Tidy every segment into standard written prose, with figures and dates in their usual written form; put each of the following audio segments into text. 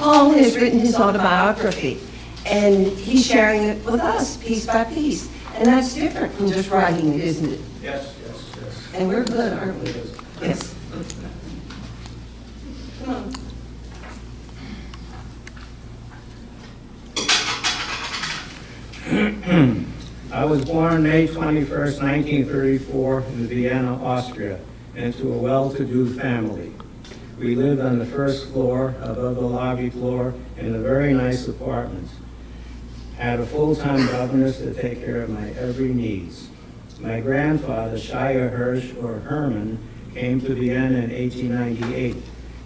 Paul has written his autobiography, and he's sharing it with us piece by piece. And that's different from just writing it, isn't it? Yes, yes, yes. And we're good, aren't we? Yes. Come on. I was born May 21st, 1934 in Vienna, Austria, into a well-to-do family. We lived on the first floor above the lobby floor in a very nice apartment. Had a full-time governess to take care of my every needs. My grandfather, Shia Hirsch, or Herman, came to Vienna in 1898.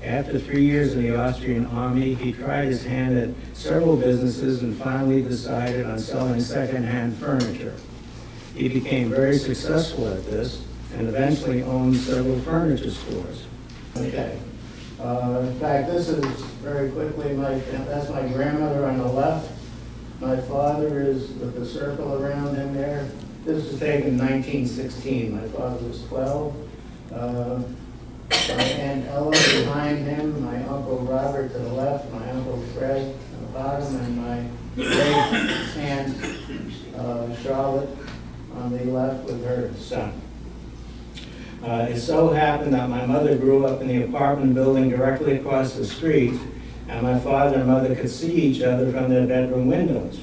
After 3 years in the Austrian army, he tried his hand at several businesses and finally decided on selling second-hand furniture. He became very successful at this and eventually owned several furniture stores. Okay. In fact, this is very quickly, that's my grandmother on the left. My father is with the circle around him there. This was taken in 1916. My father was 12. My Aunt Ella behind him, my Uncle Robert to the left, my Uncle Fred at the bottom, and my great Aunt Charlotte on the left with her son. It so happened that my mother grew up in the apartment building directly across the street, and my father and mother could see each other from their bedroom windows.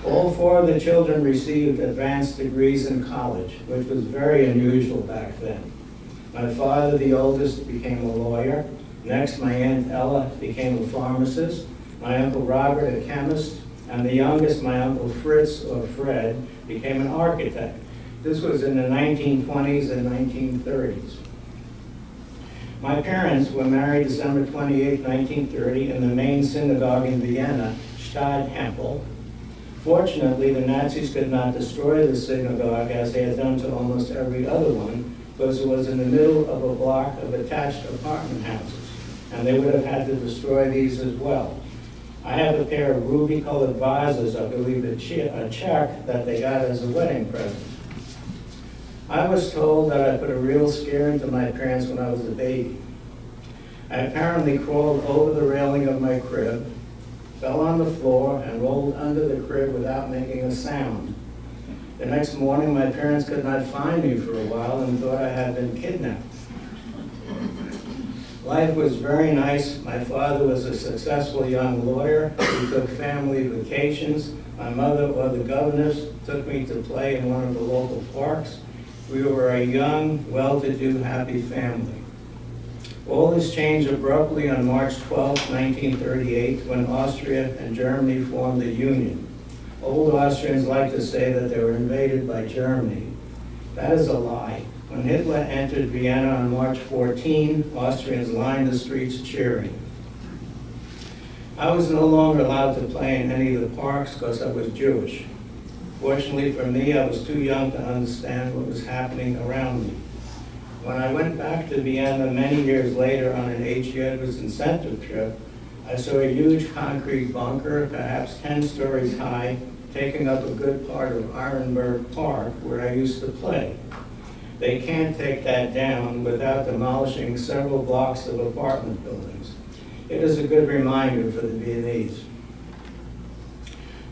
All four of the children received advanced degrees in college, which was very unusual back then. My father, the oldest, became a lawyer. Next, my Aunt Ella became a pharmacist. My Uncle Robert, a chemist. And the youngest, my Uncle Fritz, or Fred, became an architect. This was in the 1920s and 1930s. My parents were married December 28, 1930, in the main synagogue in Vienna, Stadttempel. Fortunately, the Nazis could not destroy the synagogue as they had done to almost every other one, because it was in the middle of a block of attached apartment houses, and they would have had to destroy these as well. I have a pair of ruby-colored vases, I believe a check that they got as a wedding present. I was told that I put a real scare into my parents when I was a baby. I apparently crawled over the railing of my crib, fell on the floor, and rolled under the crib without making a sound. The next morning, my parents could not find me for a while and thought I had been kidnapped. Life was very nice. My father was a successful young lawyer. We took family vacations. My mother, or the governess, took me to play in one of the local parks. We were a young, well-to-do, happy family. All this changed abruptly on March 12, 1938, when Austria and Germany formed a union. Old Austrians like to say that they were invaded by Germany. That is a lie. When Hitler entered Vienna on March 14, Austrians lined the streets cheering. I was no longer allowed to play in any of the parks because I was Jewish. Fortunately for me, I was too young to understand what was happening around me. When I went back to Vienna many years later on an H.E. Edwards incentive trip, I saw a huge concrete bunker, perhaps 10 stories high, taking up a good part of Ironburg Park, where I used to play. They can't take that down without demolishing several blocks of apartment buildings. It is a good reminder for the Viennese.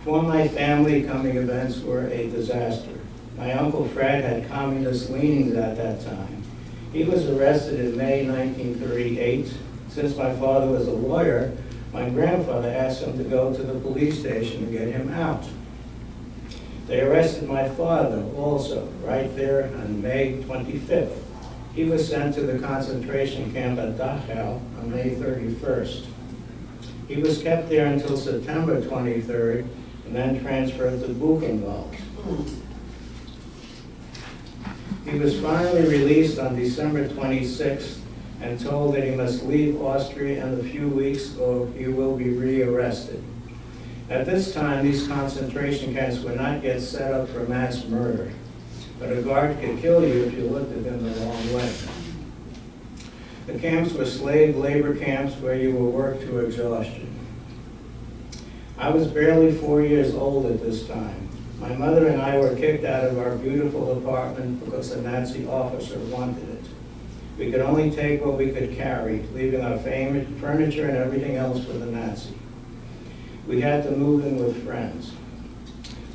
For my family, coming events were a disaster. My Uncle Fred had communist leanings at that time. He was arrested in May 1938. Since my father was a lawyer, my grandfather asked him to go to the police station to get him out. They arrested my father also, right there on May 25th. He was sent to the concentration camp at Dachau on May 31st. He was kept there until September 23rd and then transferred to Buchenwald. He was finally released on December 26th and told that he must leave Austria in a few weeks or he will be rearrested. At this time, these concentration camps were not yet set up for mass murder, but a guard could kill you if you looked at them the wrong way. The camps were slave labor camps where you were worked to exhaustion. I was barely 4 years old at this time. My mother and I were kicked out of our beautiful apartment because a Nazi officer wanted it. We could only take what we could carry, leaving our furniture and everything else for the Nazi. We had to move in with friends.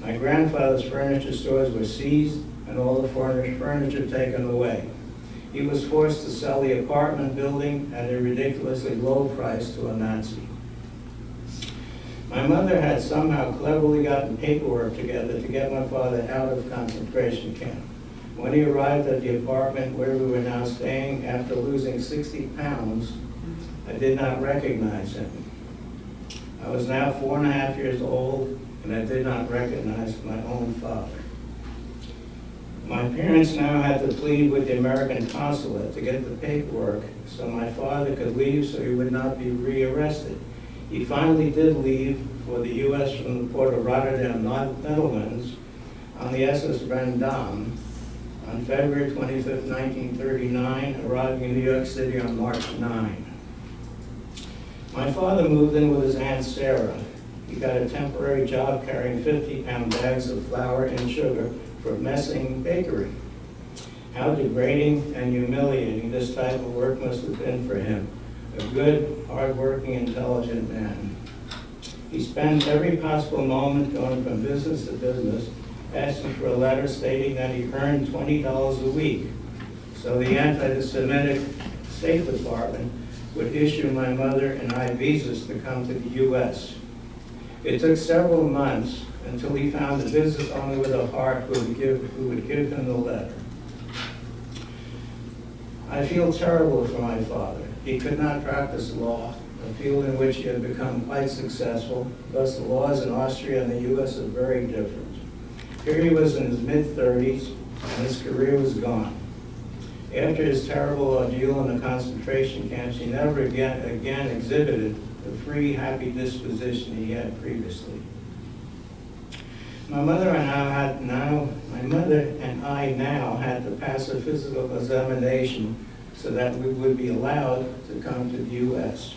My grandfather's furniture stores were seized and all the furniture taken away. He was forced to sell the apartment building at a ridiculously low price to a Nazi. My mother had somehow cleverly gotten paperwork together to get my father out of concentration camp. When he arrived at the apartment where we were now staying, after losing 60 pounds, I did not recognize him. I was now 4.5 years old, and I did not recognize my own father. My parents now had to plead with the American consulate to get the paperwork so my father could leave so he would not be rearrested. He finally did leave for the U.S. from the port of Rotterdam, Netherlands, on the SS Vendam on February 25, 1939, arriving in New York City on March 9. My father moved in with his Aunt Sarah. He got a temporary job carrying 50-pound bags of flour and sugar for Messing Bakery. How degrading and humiliating this type of work must have been for him. A good, hard-working, intelligent man. He spent every possible moment going from business to business, asking for a letter stating that he earned $20 a week. So the anti-Semitic State Department would issue my mother and I visas to come to the U.S. It took several months until he found a business owner with a heart who would give him the letter. I feel terrible for my father. He could not practice law, a field in which he had become quite successful. Thus, the laws in Austria and the U.S. are very different. Here he was in his mid-30s, and his career was gone. After his terrible ordeal in the concentration camps, he never again exhibited the free, happy disposition he had previously. My mother and I now had to pass a physical examination so that we would be allowed to come to the U.S.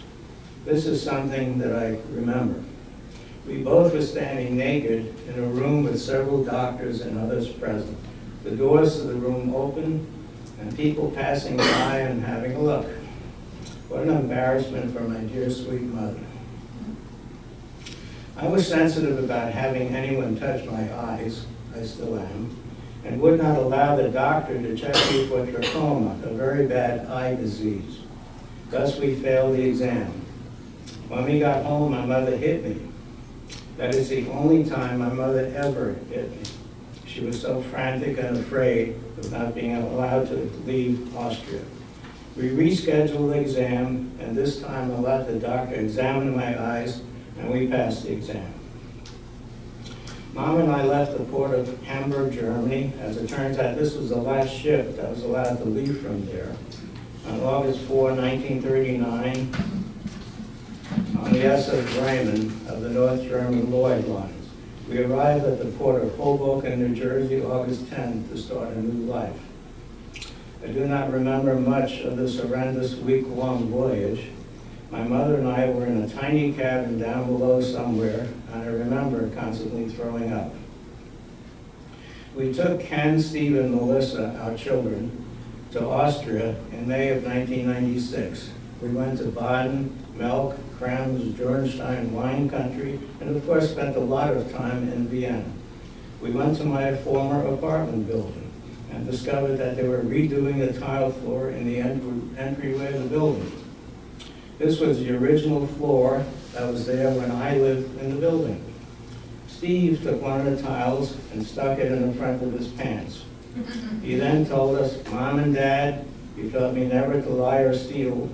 This is something that I remember. We both were standing naked in a room with several doctors and others present. The doors of the room opened and people passing by and having a look. What an embarrassment for my dear sweet mother. I was sensitive about having anyone touch my eyes, I still am, and would not allow the doctor to check me for trachoma, a very bad eye disease. Thus we failed the exam. When we got home, my mother hit me. That is the only time my mother ever hit me. She was so frantic and afraid of not being allowed to leave Austria. We rescheduled the exam, and this time I let the doctor examine my eyes, and we passed the exam. Mom and I left the port of Hamburg, Germany. As it turns out, this was the last ship that was allowed to leave from there. On August 4, 1939, on the SS Bremen of the North German Lloyd lines. We arrived at the port of Hoboken, New Jersey, August 10th to start a new life. I do not remember much of this horrendous week-long voyage. My mother and I were in a tiny cabin down below somewhere, and I remember constantly throwing up. We took Ken, Steve, and Melissa, our children, to Austria in May of 1996. We went to Baden, Melk, Krems, Jornstein, wine country, and of course spent a lot of time in Vienna. We went to my former apartment building and discovered that they were redoing the tile floor in the entryway of the building. This was the original floor that was there when I lived in the building. Steve took one of the tiles and stuck it in the front of his pants. He then told us, "Mom and Dad, you taught me never to lie or steal.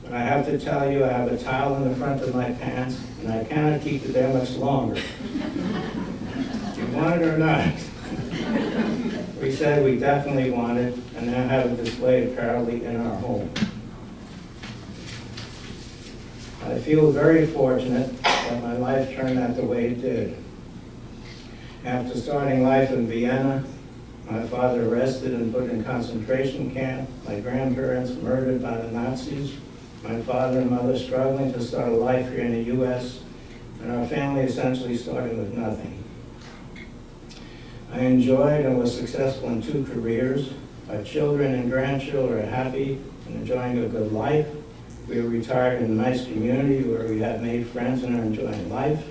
But I have to tell you, I have a towel in the front of my pants, and I cannot keep it there much longer. Do you want it or not?" We said we definitely want it, and now have it displayed proudly in our home. I feel very fortunate that my life turned out the way it did. After starting life in Vienna, my father arrested and put in concentration camp, my grandparents murdered by the Nazis, my father and mother struggling to start a life here in the U.S., and our family essentially starting with nothing. I enjoyed and was successful in 2 careers. Our children and grandchildren are happy and enjoying a good life. We are retired in a nice community where we have made friends and are enjoying life.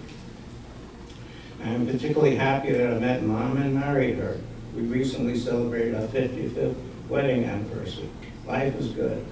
I am particularly happy that I met Mom and married her. We recently celebrated our 55th wedding anniversary. Life is good.